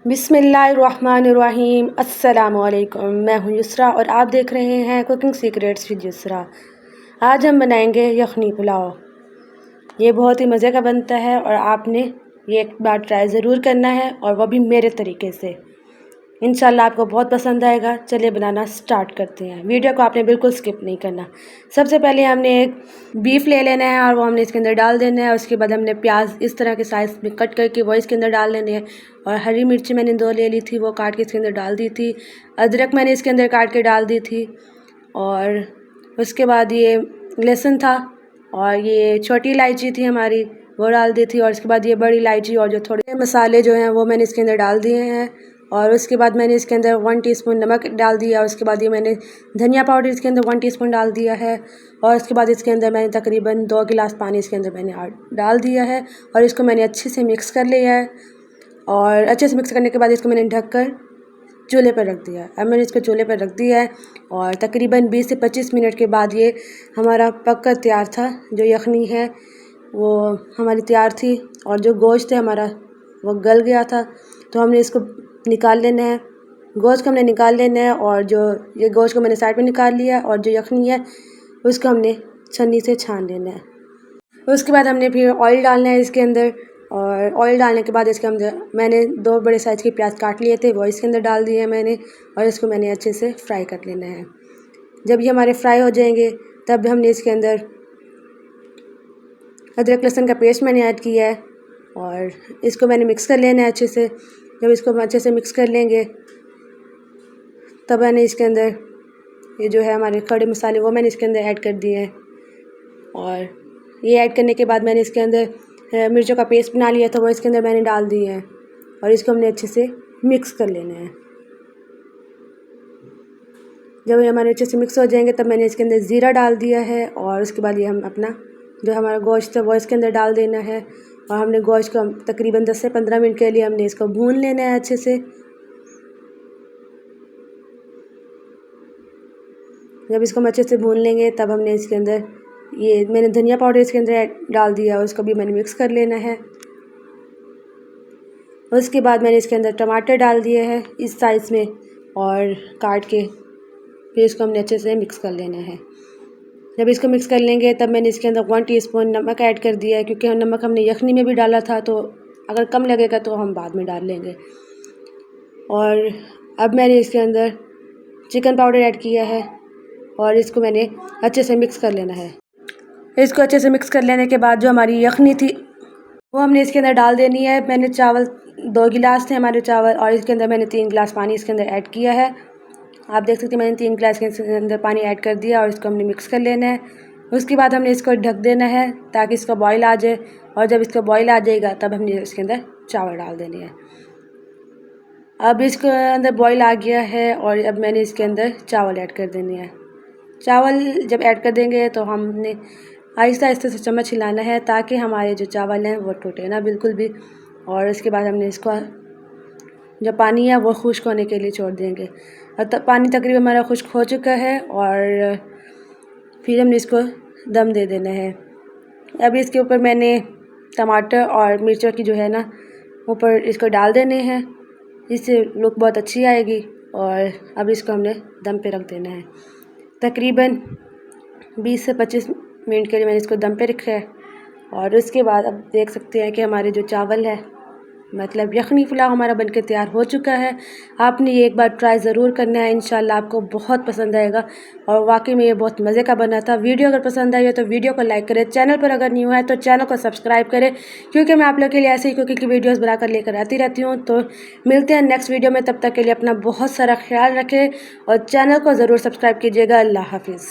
बिस्मिल्लाहिर्रहमानिर्रहीम। अस्सलामुअलैकुम। मैं हूँ युसरा और आप देख रहे हैं कुकिंग सीक्रेट्स विद युसरा। आज हम बनाएंगे यखनी पुलाव। ये बहुत ही मज़े का बनता है और आपने ये एक बार ट्राई ज़रूर करना है, और वह भी मेरे तरीके से। इंशाल्लाह आपको बहुत पसंद आएगा। चलिए बनाना स्टार्ट करते हैं। वीडियो को आपने बिल्कुल स्किप नहीं करना। सबसे पहले हमने एक बीफ ले लेना है और वो हमने इसके अंदर डाल देना है। उसके बाद हमने प्याज इस तरह के साइज़ में कट करके वो इसके अंदर डाल लेने हैं, और हरी मिर्ची मैंने 2 ले ली थी, वो काट के इसके अंदर डाल दी थी। अदरक मैंने इसके अंदर काट के डाल दी थी, और उसके बाद ये लहसुन था, और ये छोटी इलायची थी हमारी, वो डाल दी थी। और उसके बाद ये बड़ी इलायची और जो थोड़े मसाले जो हैं वो मैंने इसके अंदर डाल दिए हैं। और उसके बाद मैंने इसके अंदर 1 टीस्पून नमक डाल दिया। उसके बाद ये मैंने धनिया पाउडर इसके अंदर 1 टीस्पून डाल दिया है। और उसके बाद इसके अंदर मैंने तकरीबन 2 गिलास पानी इसके अंदर मैंने डाल दिया है, और इसको मैंने अच्छे से मिक्स कर लिया है। और अच्छे से मिक्स करने के बाद इसको मैंने ढककर चूल्हे पर रख दिया। अब मैंने इसको चूल्हे पर रख दिया है, और तकरीबन 20 से 25 मिनट के बाद ये हमारा पककर तैयार था। जो यखनी है वो हमारी तैयार थी, और जो गोश्त है हमारा वो गल गया था। तो हमने इसको निकाल लेना है, गोश्त को हमने निकाल लेना है। और जो ये गोश्त को मैंने साइड में निकाल लिया, और जो यखनी है उसको हमने छन्नी से छान लेना है। उसके बाद हमने फिर ऑयल डालना है इसके अंदर, और ऑयल डालने के बाद इसके अंदर मैंने 2 बड़े साइज़ के प्याज काट लिए थे, वो इसके अंदर डाल दिए हैं मैंने। और इसको मैंने अच्छे से फ्राई कर लेना है। जब ये हमारे फ्राई हो जाएंगे तब हमने इसके अंदर अदरक लहसुन का पेस्ट मैंने ऐड किया है, और इसको मैंने मिक्स कर लेना है अच्छे से। जब इसको अच्छे से मिक्स कर लेंगे तब मैंने इसके अंदर ये जो है हमारे खड़े मसाले वो मैंने इसके अंदर ऐड कर दिए हैं। और ये ऐड करने के बाद मैंने इसके अंदर मिर्चों का पेस्ट बना लिया था, वो इसके अंदर मैंने डाल दिए हैं, और इसको हमने अच्छे से मिक्स कर लेना है। जब ये हमारे अच्छे से मिक्स हो जाएंगे तब मैंने इसके अंदर ज़ीरा डाल दिया है। और उसके बाद ये हम अपना जो हमारा गोश्त है वो इसके अंदर डाल देना है, और हमने गोश्त को तकरीबन 10 से 15 मिनट के लिए हमने इसको भून लेना है अच्छे से। जब इसको हम अच्छे से भून लेंगे तब हमने इसके अंदर ये मैंने धनिया पाउडर इसके अंदर डाल दिया, और उसको भी मैंने मिक्स कर लेना है। उसके बाद मैंने इसके अंदर टमाटर डाल दिए हैं इस साइज़ में और काट के, फिर इसको हमने अच्छे से मिक्स कर लेना है। जब इसको मिक्स कर लेंगे तब मैंने इसके अंदर 1 टीस्पून नमक ऐड कर दिया है, क्योंकि नमक हमने यखनी में भी डाला था, तो अगर कम लगेगा तो हम बाद में डाल लेंगे। और अब मैंने इसके अंदर चिकन पाउडर ऐड किया है, और इसको मैंने अच्छे से मिक्स कर लेना है। इसको अच्छे से मिक्स कर लेने के बाद जो हमारी यखनी थी वो हमने इसके अंदर डाल देनी है। मैंने चावल 2 गिलास थे हमारे चावल, और इसके अंदर मैंने 3 गिलास पानी इसके अंदर ऐड किया है। आप देख सकते हैं मैंने 3 गिलास के अंदर पानी ऐड कर दिया, और इसको हमने मिक्स कर लेना है। उसके बाद हमने इसको ढक देना है ताकि इसका बॉयल आ जाए, और जब इसका बॉयल आ जाएगा तब हमने इसके अंदर चावल डाल देने हैं। अब इसके अंदर बॉयल आ गया है, और अब मैंने इसके अंदर चावल ऐड कर देने हैं। चावल जब ऐड कर देंगे तो हमने आहिस्ता आहिस्ता से चम्मच हिलाना है ताकि हमारे जो चावल हैं वो टूटे ना बिल्कुल भी। और इसके बाद हमने इसको जो पानी है वो खुश्क होने के लिए छोड़ देंगे। और पानी तकरीबन हमारा खुश्क हो चुका है, और फिर हमने इसको दम दे देना है। अब इसके ऊपर मैंने टमाटर और मिर्चों की जो है ना ऊपर इसको डाल देने हैं, इससे लुक बहुत अच्छी आएगी। और अब इसको हमने दम पे रख देना है। तकरीबन 20 से 25 मिनट के लिए मैंने इसको दम पे रखा है। और उसके बाद अब देख सकते हैं कि हमारे जो चावल है मतलब यखनी पुलाव हमारा बनके तैयार हो चुका है। आपने ये एक बार ट्राई ज़रूर करना है, इंशाल्लाह आपको बहुत पसंद आएगा। और वाकई में ये बहुत मज़े का बना था। वीडियो अगर पसंद आई हो तो वीडियो को लाइक करें, चैनल पर अगर न्यू है तो चैनल को सब्सक्राइब करें, क्योंकि मैं आप लोग के लिए ऐसे ही कुकिंग की वीडियोज़ बनाकर लेकर आती रहती हूँ। तो मिलते हैं नेक्स्ट वीडियो में, तब तक के लिए अपना बहुत सारा ख्याल रखें और चैनल को ज़रूर सब्सक्राइब कीजिएगा। अल्लाह हाफिज़।